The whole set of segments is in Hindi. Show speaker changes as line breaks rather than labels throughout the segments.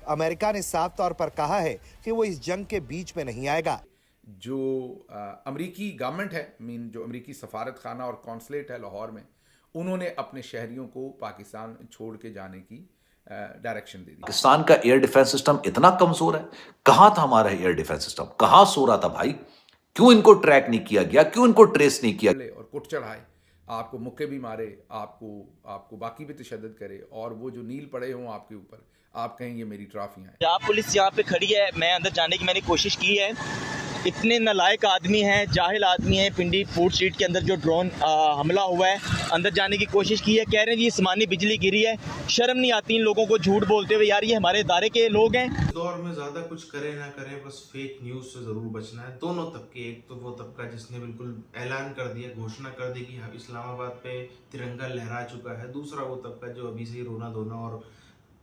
अमेरिका ने साफ तौर पर कहा है कि वो इस जंग के बीच में नहीं आएगा।
जो अमेरिकी गवर्नमेंट है, जो अमेरिकी सफारत खाना और कॉन्सुलेट है लाहौर में, उन्होंने अपने शहरियों को पाकिस्तान छोड़ के जाने की डायरेक्शन दे दी।
पाकिस्तान का एयर डिफेंस सिस्टम इतना कमजोर है। कहां था हमारा एयर डिफेंस सिस्टम? कहां सो रहा था भाई? क्यों इनको ट्रैक नहीं किया गया? क्यों इनको ट्रेस नहीं किया?
और कुट चढ़ाए, आपको मुक्के भी मारे, आपको बाकी भी तशद्दुद करे, और वो जो नील पड़े हों आपके ऊपर, आप कहें ये मेरी ट्रॉफियां हैं।
पंजाब पुलिस यहाँ पे खड़ी है, मैं अंदर जाने की मैंने कोशिश की है। इतने नालायक आदमी हैं, जाहिल आदमी हैं। पिंडी फूड स्ट्रीट के अंदर जो ड्रोन हमला हुआ है, अंदर जाने की कोशिश की है, कह रहे हैं जी आसमानी बिजली गिरी है। शर्म नहीं आती इन लोगों को झूठ बोलते हुए? यार ये हमारे इदारे के लोग हैं।
इस दौर में ज्यादा कुछ करें ना करें, बस फेक न्यूज से जरूर बचना है। दोनों तबके, एक तो वो तबका जिसने बिल्कुल ऐलान कर दिया, घोषणा कर दी कि इस्लामाबाद पे तिरंगा लहरा चुका है, दूसरा वो तबका जो अभी से ही रोना धोना और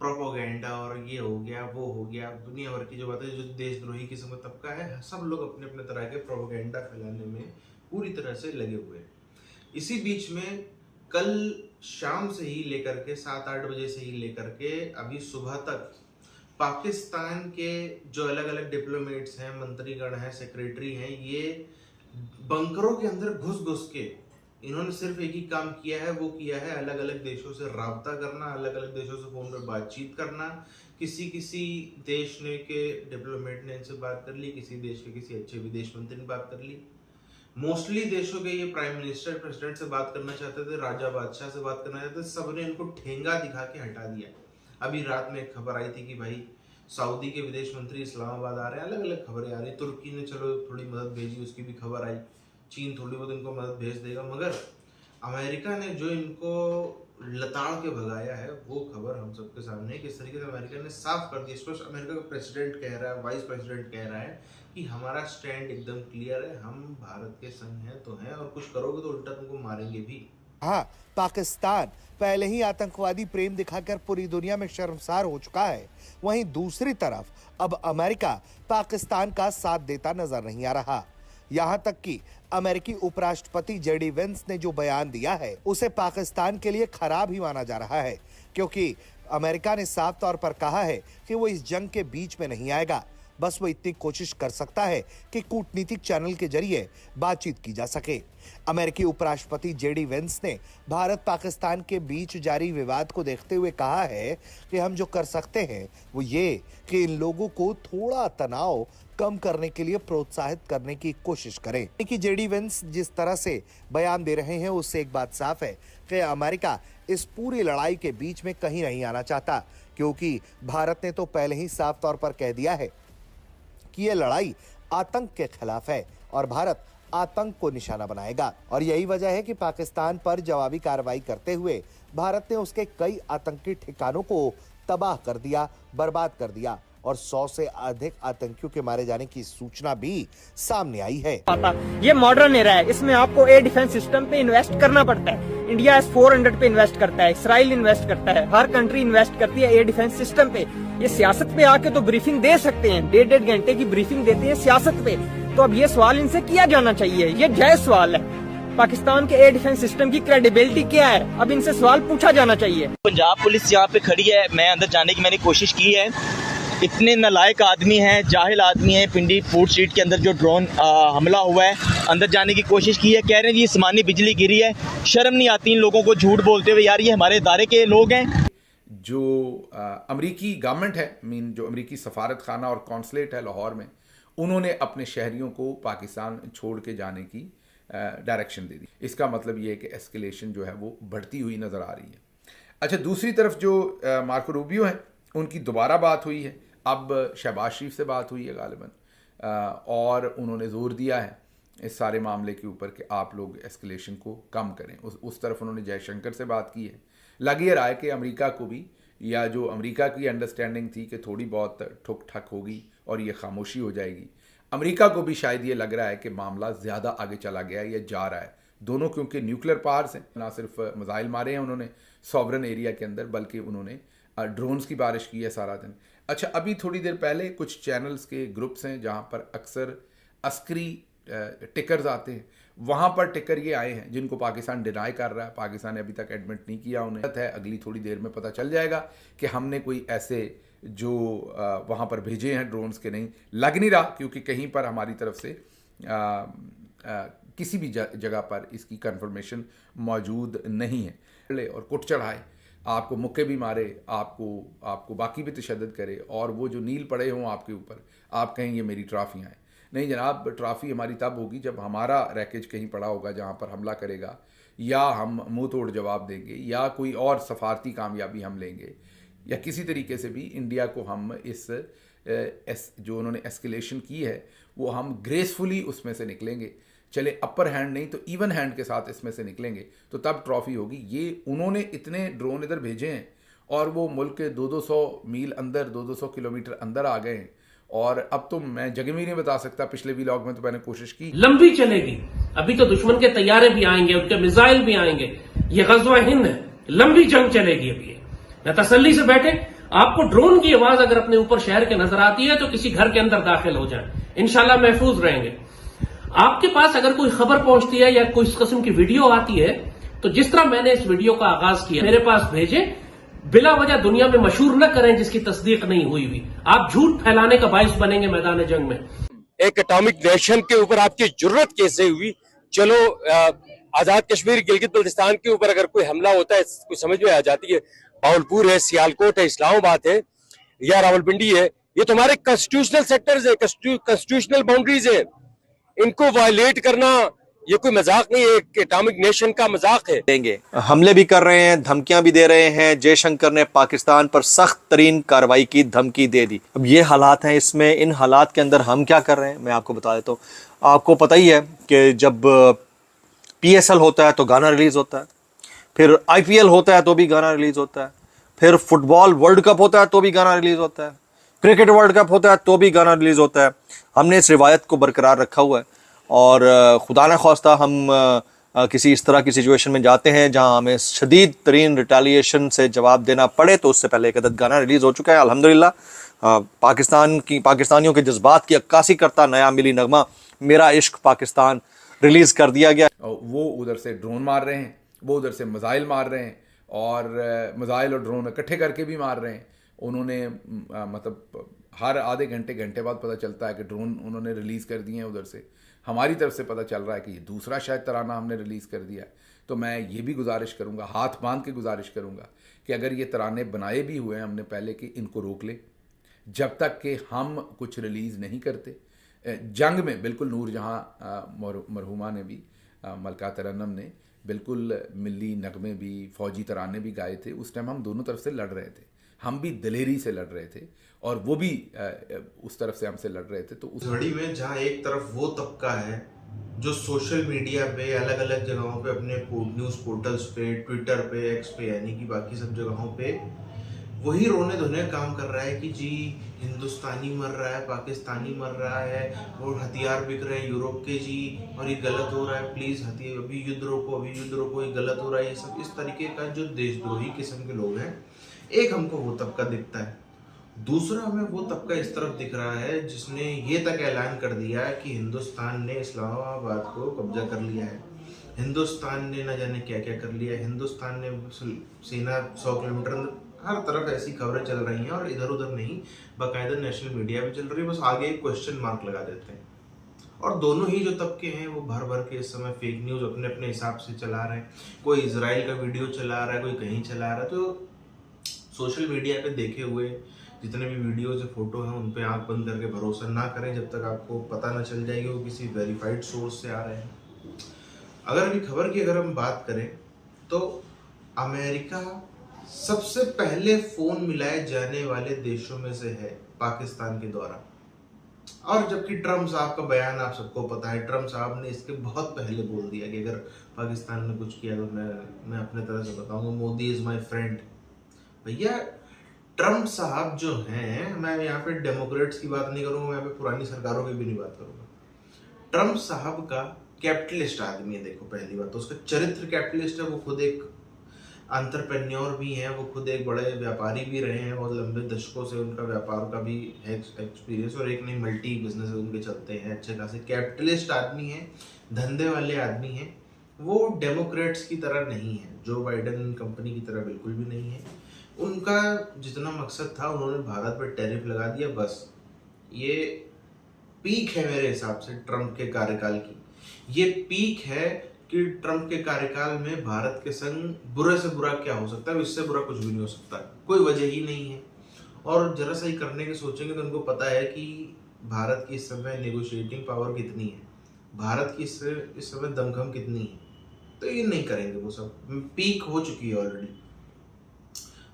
प्रोपोगेंडा और ये हो गया वो हो गया, दुनिया भर की जो बातें, जो देशद्रोही किस्म का तबका है, सब लोग अपने अपने तरह के प्रोपोगेंडा फैलाने में पूरी तरह से लगे हुए हैं। इसी बीच में कल शाम से ही लेकर के 7-8 बजे से ही लेकर के अभी सुबह तक पाकिस्तान के जो अलग अलग डिप्लोमेट्स हैं, मंत्रीगण हैं, सेक्रेटरी हैं, ये बंकरों के अंदर घुस घुस के इन्होंने सिर्फ एक ही काम किया है, वो किया है अलग अलग देशों से राब्ता करना, अलग अलग देशों से फोन पर बातचीत करना। किसी किसी देश ने के डिप्लोमेट ने इनसे बात कर ली, किसी देश के किसी अच्छे विदेश मंत्री ने बात कर ली। मोस्टली देशों के ये प्राइम मिनिस्टर प्रेसिडेंट से बात करना चाहते थे, राजा बादशाह से बात करना चाहते थे, सबने इनको ठेंगा दिखा के हटा दिया। अभी रात में एक खबर आई थी कि भाई सऊदी के विदेश मंत्री इस्लामाबाद आ रहे हैं, अलग अलग खबरें आ रही। तुर्की ने चलो थोड़ी मदद भेजी, उसकी भी खबर आई। चीन थोड़ी बहुत इनको मदद भेज देगा, मगर अमेरिका ने जो इनको लताड़ के भगाया है वो खबर हम सबके सामने है। किस तरीके से अमेरिका ने साफ कर दिया, स्पष्ट अमेरिका का प्रेसिडेंट कह रहा है, वाइस प्रेसिडेंट कह रहा है कि हमारा स्टैंड एकदम क्लियर है, हम भारत के संग हैं तो हैं, और कुछ करोगे तो उल्टा तुमको मारेंगे भी।
हाँ, पाकिस्तान पहले ही आतंकवादी प्रेम दिखाकर पूरी दुनिया में शर्मसार हो चुका है। वहीं दूसरी तरफ अब अमेरिका पाकिस्तान का साथ देता नजर नहीं आ रहा। यहां तक कि अमेरिकी उपराष्ट्रपति जेडी वेंस ने जो बयान दिया है उसे पाकिस्तान के लिए खराब ही माना जा रहा है, क्योंकि अमेरिका ने साफ तौर पर कहा है कि वो इस जंग के बीच में नहीं आएगा। बस वो इतनी कोशिश कर सकता है कि कूटनीतिक चैनल के जरिए बातचीत की जा सके। अमेरिकी उपराष्ट्रपति जेडी वेंस ने भारत पाकिस्तान के बीच जारी विवाद को देखते हुए कहा है कि हम जो कर सकते हैं वो ये कि इन लोगों को थोड़ा तनाव कम करने के लिए प्रोत्साहित करने की कोशिश करें। कि जेडी वेंस जिस तरह से बयान दे रहे हैं उससे एक बात साफ है कि अमेरिका इस पूरी लड़ाई के बीच में कहीं नहीं आना चाहता, क्योंकि भारत ने तो पहले ही साफ तौर पर कह दिया है कि यह लड़ाई आतंक के खिलाफ है और भारत आतंक को निशाना बनाएगा। और यही वजह है कि पाकिस्तान पर जवाबी कार्रवाई करते हुए भारत ने उसके कई आतंकी ठिकानों को तबाह कर दिया, बर्बाद कर दिया, और 100 से अधिक आतंकियों के मारे जाने की सूचना भी सामने आई है।
ये मॉडर्न एरा है, इसमें आपको एयर डिफेंस सिस्टम पे इन्वेस्ट करना पड़ता है। इंडिया S-400 पे इन्वेस्ट करता है, इसराइल इन्वेस्ट करता है, हर कंट्री इन्वेस्ट करती है एयर डिफेंस सिस्टम पे। ये सियासत पे आके तो ब्रीफिंग दे सकते हैं, 1.5 घंटे की ब्रीफिंग देते हैं सियासत पे। तो अब ये सवाल इनसे किया जाना चाहिए, ये जायज सवाल है। पाकिस्तान के एयर डिफेंस सिस्टम की क्रेडिबिलिटी क्या है, अब इनसे सवाल पूछा जाना चाहिए।
पंजाब पुलिस यहाँ पे खड़ी है, मैं अंदर जाने की मैंने कोशिश की है। इतने नालायक आदमी हैं, जाहिल आदमी हैं। पिंडी फूड स्ट्रीट के अंदर जो ड्रोन हमला हुआ है, अंदर जाने की कोशिश की है, कह रहे हैं जी आसमानी बिजली गिरी है। शर्म नहीं आती इन लोगों को झूठ बोलते हुए? यार ये हमारे इदारे के लोग हैं।
जो अमेरिकी गवर्नमेंट है, जो अमेरिकी सफारत खाना और कॉन्सुलेट है लाहौर में, उन्होंने अपने शहरियों को पाकिस्तान छोड़ के जाने की डायरेक्शन दे दी। इसका मतलब ये है कि एस्केलेशन जो है वो बढ़ती हुई नज़र आ रही है। अच्छा, दूसरी तरफ जो मार्को रूबियो हैं, उनकी दोबारा बात हुई है। अब शहबाज शरीफ से बात हुई है गालिबन, और उन्होंने ज़ोर दिया है इस सारे मामले के ऊपर कि आप लोग एस्केलेशन को कम करें। उस तरफ उन्होंने जयशंकर से बात की है। लग ये रहा है कि अमेरिका को भी, या जो अमेरिका की अंडरस्टैंडिंग थी कि थोड़ी बहुत ठुक ठक होगी और ये खामोशी हो जाएगी, अमेरिका को भी शायद ये लग रहा है कि मामला ज़्यादा आगे चला गया है या जा रहा है। दोनों क्योंकि न्यूक्लियर पावर्स हैं, ना सिर्फ मिसाइल मारे हैं उन्होंने सॉवरन एरिया के अंदर, बल्कि उन्होंने ड्रोन्स की बारिश की है सारा दिन। अच्छा, अभी थोड़ी देर पहले कुछ चैनल्स के ग्रुप्स हैं जहाँ पर अक्सर अस्करी टिकर्स आते हैं, वहाँ पर टिकर ये आए हैं जिनको पाकिस्तान डिनाई कर रहा है। पाकिस्तान ने अभी तक एडमिट नहीं किया उन्हें है, अगली थोड़ी देर में पता चल जाएगा कि हमने कोई ऐसे जो वहाँ पर भेजे हैं ड्रोन्स के नहीं लग नहीं रहा, क्योंकि कहीं पर हमारी तरफ से किसी भी जगह पर इसकी कंफर्मेशन मौजूद नहीं है। और कुट चढ़ाए, आपको मुक्के भी मारे, आपको बाकी भी तशद्दुद करे, और वो जो नील पड़े हों आपके ऊपर, आप कहें ये मेरी ट्रॉफियाँ हैं। नहीं जनाब, ट्रॉफ़ी हमारी तब होगी जब हमारा रैकेज कहीं पड़ा होगा जहाँ पर हमला करेगा, या हम मुंह तोड़ जवाब देंगे, या कोई और सफारती कामयाबी हम लेंगे, या किसी तरीके से भी इंडिया को हम जो उन्होंने एस्केलेशन की है वो हम ग्रेसफुली उसमें से निकलेंगे। चले अपर हैंड नहीं तो इवन हैंड के साथ इसमें से निकलेंगे, तो तब ट्रॉफी होगी। ये उन्होंने इतने ड्रोन इधर भेजे हैं और वो मुल्क के 200 मील अंदर, 200 किलोमीटर अंदर आ गए हैं, और अब तो मैं जगह भी नहीं बता सकता। पिछले व्लॉग में तो मैंने कोशिश की।
लंबी चलेगी, अभी तो दुश्मन के तैयारे भी आएंगे, उनके मिसाइल भी आएंगे। ये गज़वा हिंद है, लंबी जंग चलेगी। अभी न तसल्ली से बैठे, आपको ड्रोन की आवाज अगर अपने ऊपर शहर के नजर आती है तो किसी घर के अंदर दाखिल हो जाए, इंशाल्लाह महफूज रहेंगे। आपके पास अगर कोई खबर पहुंचती है या कोई इस किस्म की वीडियो आती है, तो जिस तरह मैंने इस वीडियो का आगाज किया, मेरे पास भेजे, बिला वजह दुनिया में मशहूर न करें जिसकी तस्दीक नहीं हुई हुई। आप झूठ फैलाने का बाइस बनेंगे मैदान जंग में।
एक एटॉमिक नेशन के ऊपर आपकी जुर्रत कैसे हुई? चलो आजाद कश्मीर गिलगित बल्तिस्तान के ऊपर अगर कोई हमला होता है कुछ समझ में आ जाती है। बावलपुर है, सियालकोट है, इस्लामाबाद है या रावलपिंडी है, ये तुम्हारे कॉन्स्टिट्यूशनल सेक्टर्स है, कॉन्स्टिट्यूशनल बाउंड्रीज है। इनको वायलेट करना ये कोई मजाक नहीं है, एक एटॉमिक नेशन का मजाक है।
देंगे, हमले भी कर रहे हैं, धमकियां भी दे रहे हैं। जयशंकर ने पाकिस्तान पर सख्त तरीन कार्रवाई की धमकी दे दी। अब ये हालात हैं, इसमें इन हालात के अंदर हम क्या कर रहे हैं मैं आपको बता देता हूँ। आपको पता ही है कि जब PSL होता है तो गाना रिलीज होता है, फिर IPL होता है तो भी गाना रिलीज होता है, फिर फुटबॉल वर्ल्ड कप होता है तो भी गाना रिलीज होता है, क्रिकेट वर्ल्ड कप होता है तो भी गाना रिलीज होता है। हमने इस रिवायत को बरकरार रखा हुआ है, और खुदा न ख्वास्ता हम किसी इस तरह की सिचुएशन में जाते हैं जहां हमें शदीद तरीन रिटेलिएशन से जवाब देना पड़े, तो उससे पहले एक अदद गाना रिलीज़ हो चुका है अल्हम्दुलिल्लाह। पाकिस्तानियों के जज्बात की अक्कासी करता नया मिली नगमा मेरा इश्क पाकिस्तान रिलीज़ कर दिया गया।
वो उधर से ड्रोन मार रहे हैं, वो उधर से मिसाइल मार रहे हैं, और मिसाइल और ड्रोन इकट्ठे करके भी मार रहे हैं। उन्होंने मतलब हर आधे घंटे बाद पता चलता है कि ड्रोन उन्होंने रिलीज़ कर दिए हैं उधर से। हमारी तरफ से पता चल रहा है कि ये दूसरा शायद तराना हमने रिलीज़ कर दिया है। तो मैं ये भी गुजारिश करूँगा, हाथ बांध के गुजारिश करूँगा कि अगर ये तराने बनाए भी हुए हैं हमने पहले, कि इनको रोक ले जब तक कि हम कुछ रिलीज़ नहीं करते। जंग में बिल्कुल नूरजहाँ मरहुमा ने भी, मलका तरन्नम ने बिल्कुल मिली नगमे भी, फौजी तराने भी गाए थे। उस टाइम हम दोनों तरफ से लड़ रहे थे, हम भी दिलेरी से लड़ रहे थे और वो भी उस तरफ से हमसे लड़ रहे थे। तो उस
घड़ी में जहाँ एक तरफ वो तबका है जो सोशल मीडिया पे, अलग अलग जगहों पे, अपने न्यूज़ पोर्टल्स पे, ट्विटर पे, एक्स पे, यानी कि बाकी सब जगहों पे वही रोने धोने काम कर रहा है कि जी हिंदुस्तानी मर रहा है, पाकिस्तानी मर रहा है, और हथियार बिक रहे हैं यूरोप के जी, और ये गलत हो रहा है, प्लीज़ हथियार अभी युद्ध रोको, ये गलत हो रहा है। ये सब इस तरीके का जो देशद्रोही किस्म के लोग हैं, एक हमको वो तबका दिखता है। दूसरा हमें वो तबका इस तरफ दिख रहा है जिसने ये तक ऐलान कर दिया है कि हिंदुस्तान ने इस्लामाबाद को कब्जा कर लिया है, हिंदुस्तान ने न जाने क्या क्या कर लिया है, हिंदुस्तान ने सेना 100 किलोमीटर, हर तरफ ऐसी खबरें चल रही हैं, और इधर उधर नहीं, बाकायदा नेशनल मीडिया भी चल रही है। बस आगे एक क्वेश्चन मार्क लगा देते हैं। और दोनों ही जो तबके हैं वो भर भर के इस समय फेक न्यूज़ अपने अपने हिसाब से चला रहे हैं। कोई इजराइल का वीडियो चला रहा है, कोई कहीं चला रहा है। तो सोशल मीडिया पे देखे हुए जितने भी वीडियोज़ या फोटो हैं उन पे आंख बंद करके भरोसा ना करें जब तक आपको पता ना चल जाए कि वो किसी वेरीफाइड सोर्स से आ रहे हैं। अगर अभी खबर की अगर हम बात करें तो अमेरिका सबसे पहले फ़ोन मिलाए जाने वाले देशों में से है पाकिस्तान के द्वारा। और जबकि ट्रम्प साहब का बयान आप सबको पता है, ट्रम्प साहब ने इसके बहुत पहले बोल दिया कि अगर पाकिस्तान ने कुछ किया तो मैं अपने तरह से बताऊंगा, मोदी इज़ माय फ्रेंड। भैया ट्रम्प साहब जो हैं, मैं यहाँ पे डेमोक्रेट्स की बात नहीं करूँगा, मैं यहाँ पे पुरानी सरकारों की भी नहीं बात करूँगा। ट्रम्प साहब का कैपिटलिस्ट आदमी है। देखो पहली बात तो उसका चरित्र कैपिटलिस्ट है। वो खुद एक एंटरप्रेन्योर भी हैं, वो खुद एक बड़े व्यापारी भी रहे हैं, बहुत लंबे दशकों से उनका व्यापार का भी एक्सपीरियंस, और एक नहीं मल्टी बिजनेस उनके चलते हैं, अच्छे खासे कैपिटलिस्ट आदमी हैं, धंधे वाले आदमी हैं। वो डेमोक्रेट्स की तरह नहीं है, जो बाइडेन कंपनी की तरह बिल्कुल भी नहीं है। उनका जितना मकसद था उन्होंने भारत पर टैरिफ लगा दिया, बस ये पीक है मेरे हिसाब से ट्रंप के कार्यकाल की। ये पीक है कि ट्रंप के कार्यकाल में भारत के संग बुरे से बुरा क्या हो सकता है, इससे बुरा कुछ भी नहीं हो सकता, कोई वजह ही नहीं है। और जरा सा ही करने के सोचेंगे तो उनको पता है कि भारत की इस समय नेगोशिएटिंग पावर कितनी है, भारत की इस समय दमखम कितनी है, तो ये नहीं करेंगे। वो सब पीक हो चुकी है ऑलरेडी।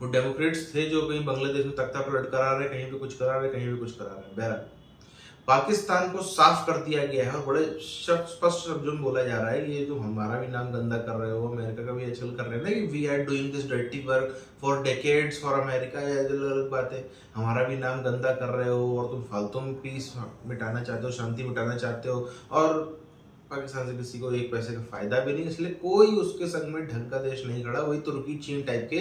वो डेमोक्रेट्स थे जो कहीं बांग्लादेश में तख्ता पलट करा रहे, कहीं पे कुछ करा रहे, कहीं पे कुछ करा रहे। बहरहाल पाकिस्तान को साफ कर दिया गया है और बड़े स्पष्ट शब्दों में बोला जा रहा है ये जो हमारा भी नाम गंदा कर रहे हो, अमेरिका का भी आजकल कर रहे हैं ना कि we are doing this dirty work for decades for America, ये अलग बात है। हमारा भी नाम गंदा कर रहे हो और तुम फालतू में पीस मिटाना चाहते हो, शांति मिटाना चाहते हो, और पाकिस्तान से किसी को एक पैसे का फायदा भी नहीं, इसलिए कोई उसके संग में ढंग का देश नहीं खड़ा। वही तुर्की चीन टाइप के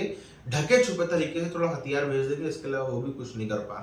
ढके छुपे तरीके से थोड़ा हथियार भेज देंगे, इसके अलावा वो भी कुछ नहीं कर पा रहे।